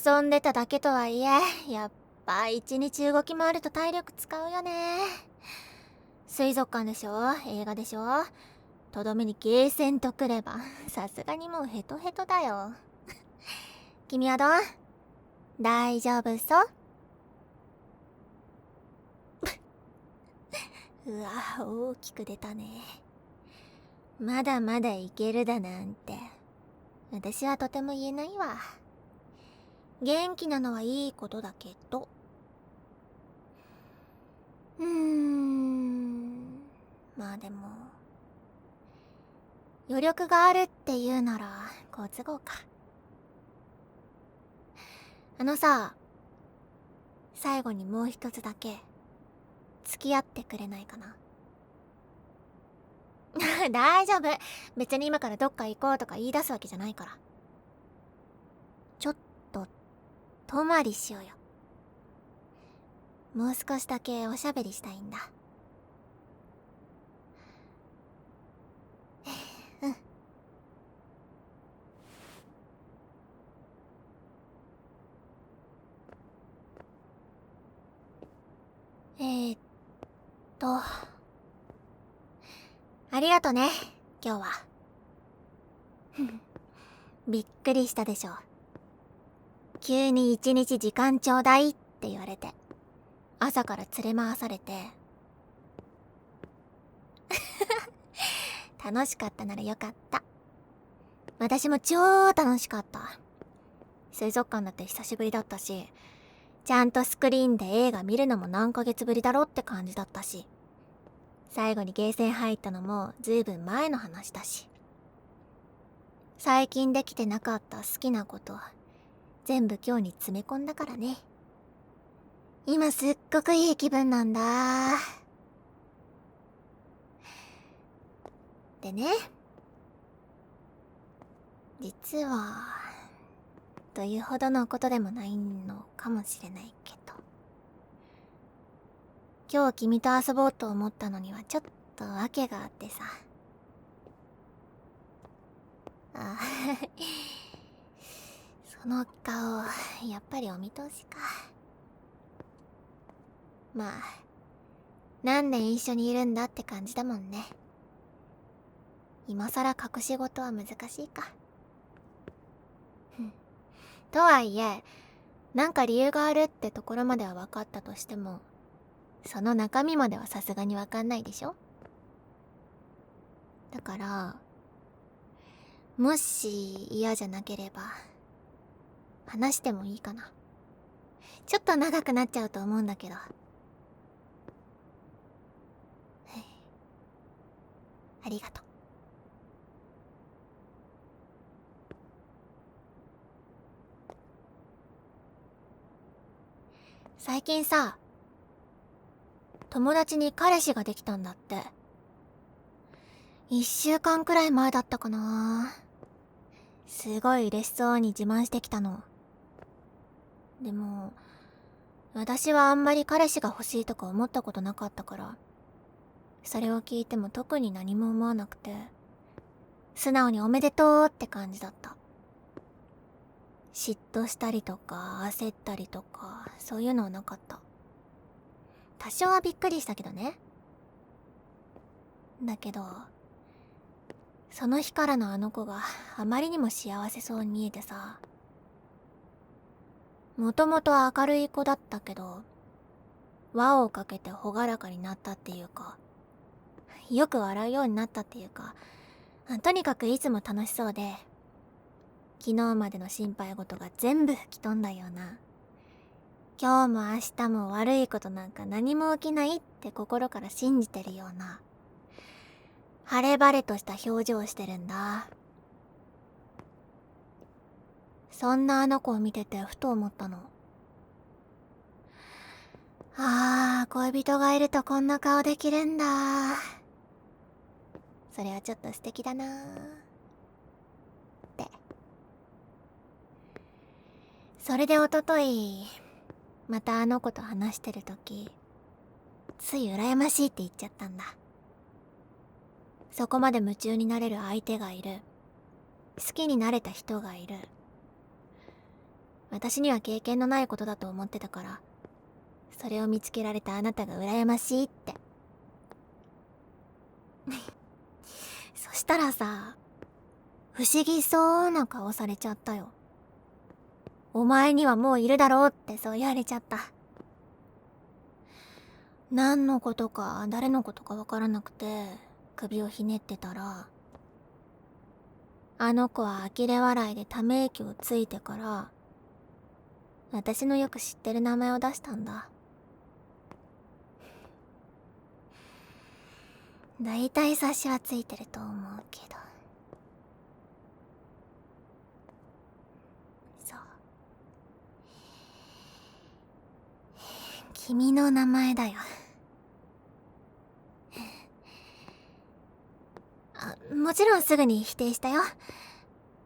遊んでただけとはいえ、やっぱ一日動き回ると体力使うよね。水族館でしょ、映画でしょ、とどめにゲーセンとくれば、さすがにもうヘトヘトだよ。君はどう？大丈夫そう？うわ、大きく出たね。まだまだいけるだなんて、私はとても言えないわ。元気なのはいいことだけど。まあでも、余力があるって言うなら好都合か。あのさ、最後にもう一つだけ付き合ってくれないかな。大丈夫、別に今からどっか行こうとか言い出すわけじゃないから。ちょっと泊まりしようよ。もう少しだけおしゃべりしたいんだ。うん。えーっとありがとね、今日は。びっくりしたでしょ。急に一日時間ちょうだいって言われて、朝から連れ回されて。楽しかったならよかった。私も超楽しかった。水族館だって久しぶりだったし、ちゃんとスクリーンで映画見るのも何ヶ月ぶりだろって感じだったし、最後にゲーセン入ったのもずいぶん前の話だし、最近できてなかった好きなこと全部今日に詰め込んだからね。今すっごくいい気分なんだ。でね、実はというほどのことでもないのかもしれないけど、今日君と遊ぼうと思ったのにはちょっと訳があってさ。あその顔やっぱりお見通しか。まあ何年一緒にいるんだって感じだもんね。今さら隠し事は難しいか。とはいえ、なんか理由があるってところまでは分かったとしても、その中身まではさすがに分かんないでしょ。だからもし嫌じゃなければ話してもいいかな。ちょっと長くなっちゃうと思うんだけど。ありがとう。最近さ、友達に彼氏ができたんだって。1週間くらい前だったかな。すごい嬉しそうに自慢してきたの。でも私はあんまり彼氏が欲しいとか思ったことなかったから、それを聞いても特に何も思わなくて、素直におめでとうって感じだった。嫉妬したりとか焦ったりとかそういうのはなかった。多少はびっくりしたけどね。だけどその日からのあの子があまりにも幸せそうに見えてさ。もともと明るい子だったけど、輪をかけて朗らかになったっていうか、よく笑うようになったっていうか、とにかくいつも楽しそうで、昨日までの心配事が全部吹き飛んだような、今日も明日も悪いことなんか何も起きないって心から信じてるような、晴れ晴れとした表情をしてるんだ。そんなあの子を見ててふと思ったの。恋人がいるとこんな顔できるんだ。それはちょっと素敵だなーって。それで一昨日またあの子と話してる時、つい羨ましいって言っちゃったんだ。そこまで夢中になれる相手がいる、好きになれた人がいる。私には経験のないことだと思ってたから、それを見つけられたあなたが羨ましいって。そしたらさ、不思議そうな顔されちゃったよ。お前にはもういるだろうってそう言われちゃった。何のことか誰のことかわからなくて首をひねってたら、あの子は呆れ笑いでため息をついてから私のよく知ってる名前を出したんだ。だいたい察しはついてると思うけど。そう、君の名前だよ。もちろんすぐに否定したよ。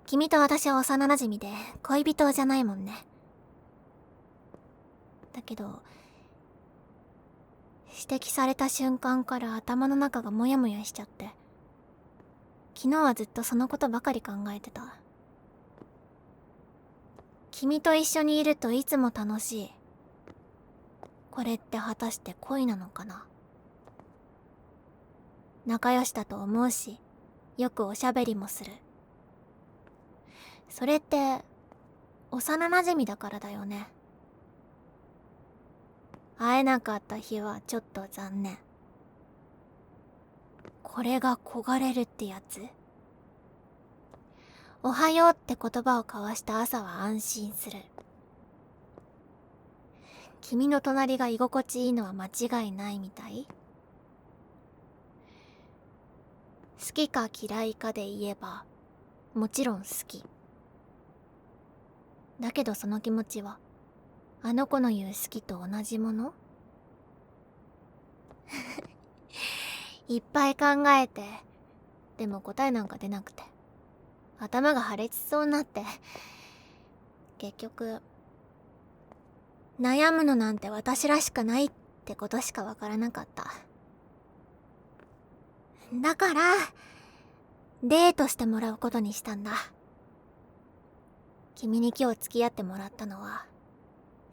君と私は幼馴染で恋人じゃないもんね。だけど指摘された瞬間から頭の中がモヤモヤしちゃって、昨日はずっとそのことばかり考えてた。君と一緒にいるといつも楽しい。これって果たして恋なのかな。仲良しだと思うし、よくおしゃべりもする。それって幼馴染だからだよね。会えなかった日はちょっと残念。これが焦がれるってやつ。おはようって言葉を交わした朝は安心する。君の隣が居心地いいのは間違いないみたい。好きか嫌いかで言えばもちろん好きだけど、その気持ちはあの子の言う好きと同じもの？いっぱい考えて、でも答えなんか出なくて頭が破裂しそうになって、結局悩むのなんて私らしくないってことしかわからなかった。だからデートしてもらうことにしたんだ。君に今日付き合ってもらったのは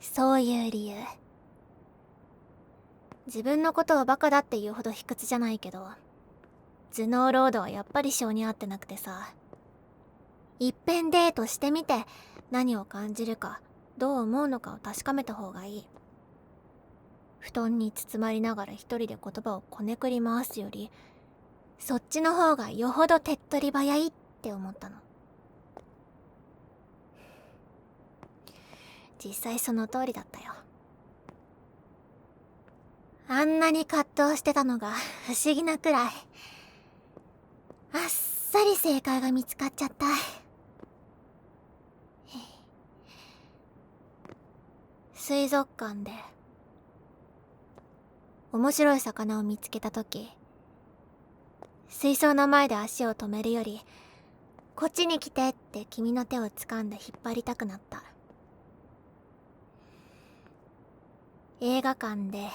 そういう理由。自分のことをバカだって言うほど卑屈じゃないけど、頭脳ロードはやっぱり性に合ってなくてさ、いっぺんデートしてみて何を感じるかどう思うのかを確かめた方がいい。布団に包まりながら一人で言葉をこねくり回すより、そっちの方がよほど手っ取り早いって思ったの。実際その通りだったよ。あんなに葛藤してたのが不思議なくらいあっさり正解が見つかっちゃった。水族館で面白い魚を見つけた時、水槽の前で足を止めるよりこっちに来てって君の手を掴んで引っ張りたくなった。映画館で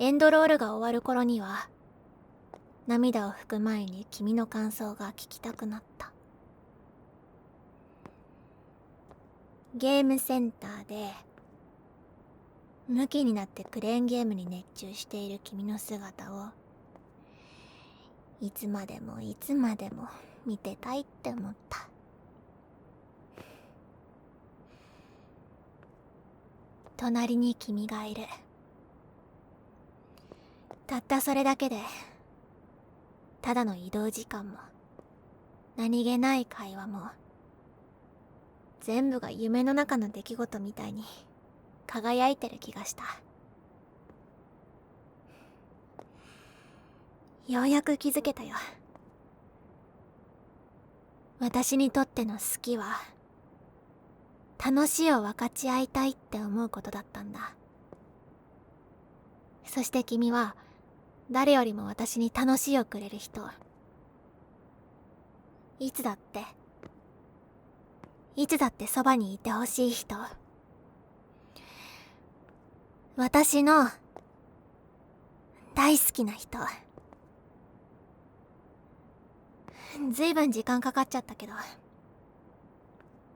エンドロールが終わる頃には涙を拭く前に君の感想が聞きたくなった。ゲームセンターでムキになってクレーンゲームに熱中している君の姿をいつまでもいつまでも見てたいって思った。隣に君がいる。たったそれだけでただの移動時間も何気ない会話も全部が夢の中の出来事みたいに輝いてる気がした。ようやく気づけたよ。私にとっての好きは楽しいを分かち合いたいって思うことだったんだ。そして君は誰よりも私に楽しいをくれる人。いつだってそばにいてほしい人。私の大好きな人。ずいぶん時間かかっちゃったけど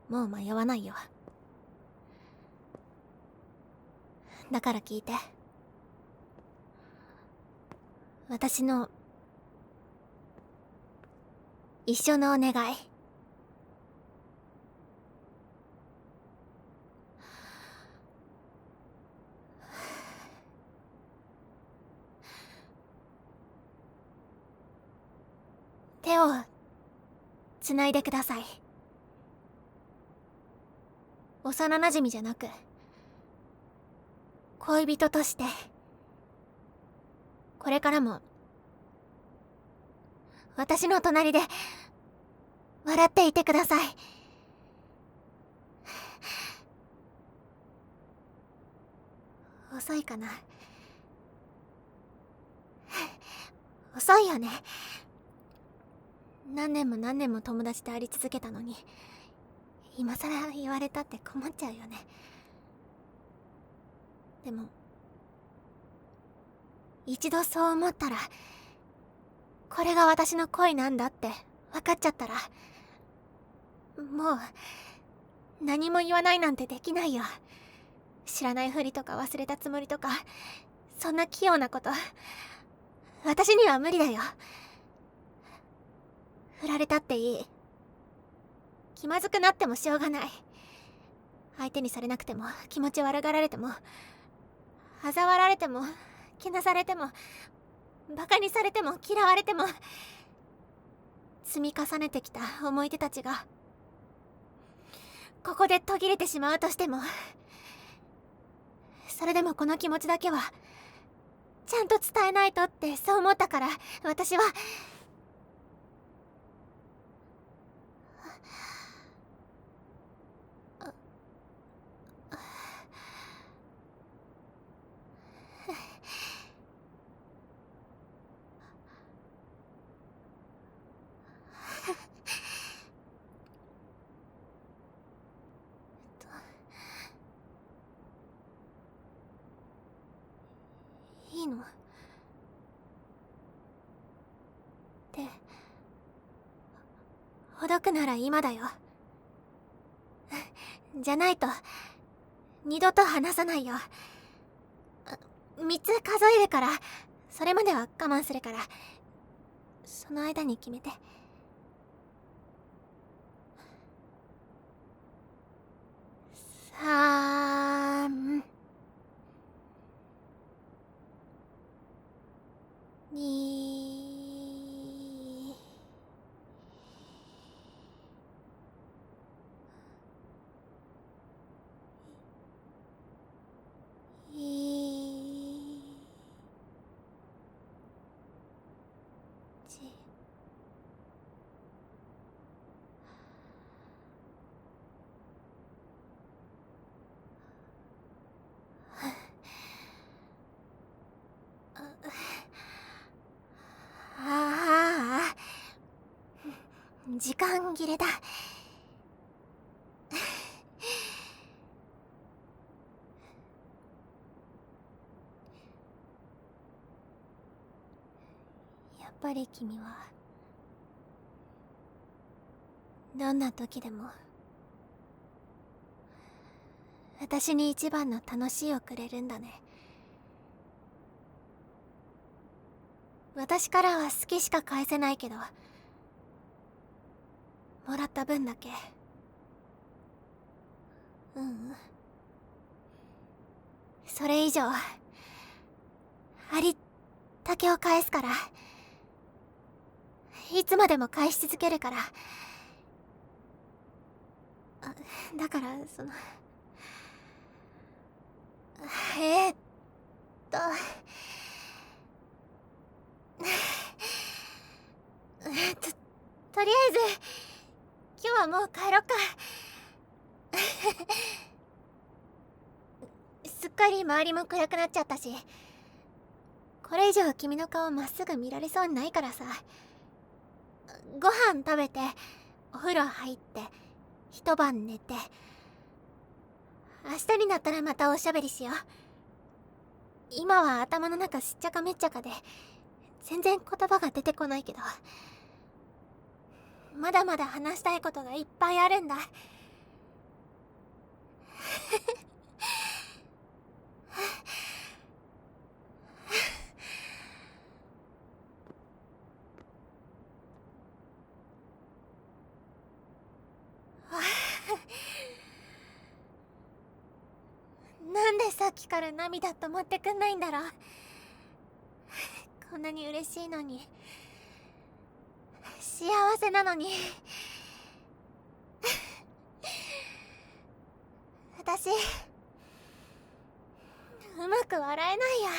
もう迷わないよ。だから聞いて。私の一緒のお願い。手をつないでください。幼馴染じゃなく恋人として、これからも私の隣で笑っていてください。遅いかな。遅いよね。何年も何年も友達であり続けたのに、今さら言われたって困っちゃうよね。でも一度そう思ったら、これが私の恋なんだって分かっちゃったら、もう何も言わないなんてできないよ。知らないふりとか忘れたつもりとか、そんな器用なこと私には無理だよ。振られたっていい。気まずくなってもしょうがない。相手にされなくても、気持ち悪がられても、嘲笑われても、けなされても、バカにされても、嫌われても、積み重ねてきた思い出たちがここで途切れてしまうとしても、それでもこの気持ちだけはちゃんと伝えないとって、そう思ったから、私はいいの？ってほどくなら今だよ。じゃないと二度と話さないよ。3つ数えるから、それまでは我慢するから、その間に決めて。3、2、1。ああ、時間切れだ。やっぱり君はどんな時でも私に一番の楽しいをくれるんだね。私からは好きしか返せないけど、もらった分だけ、それ以上ありったけを返すから、いつまでも返し続けるから。だからそのえーっととりあえず今日はもう帰ろっか。すっかり周りも暗くなっちゃったし、これ以上君の顔まっすぐ見られそうにないからさ。ご飯食べて、お風呂入って、一晩寝て、明日になったらまたおしゃべりしよう。今は頭の中しっちゃかめっちゃかで全然言葉が出てこないけど、まだまだ話したいことがいっぱいあるんだ。なんでさっきから涙止まってくんないんだろう。こんなに嬉しいのに、幸せなのに。私うまく笑えないや。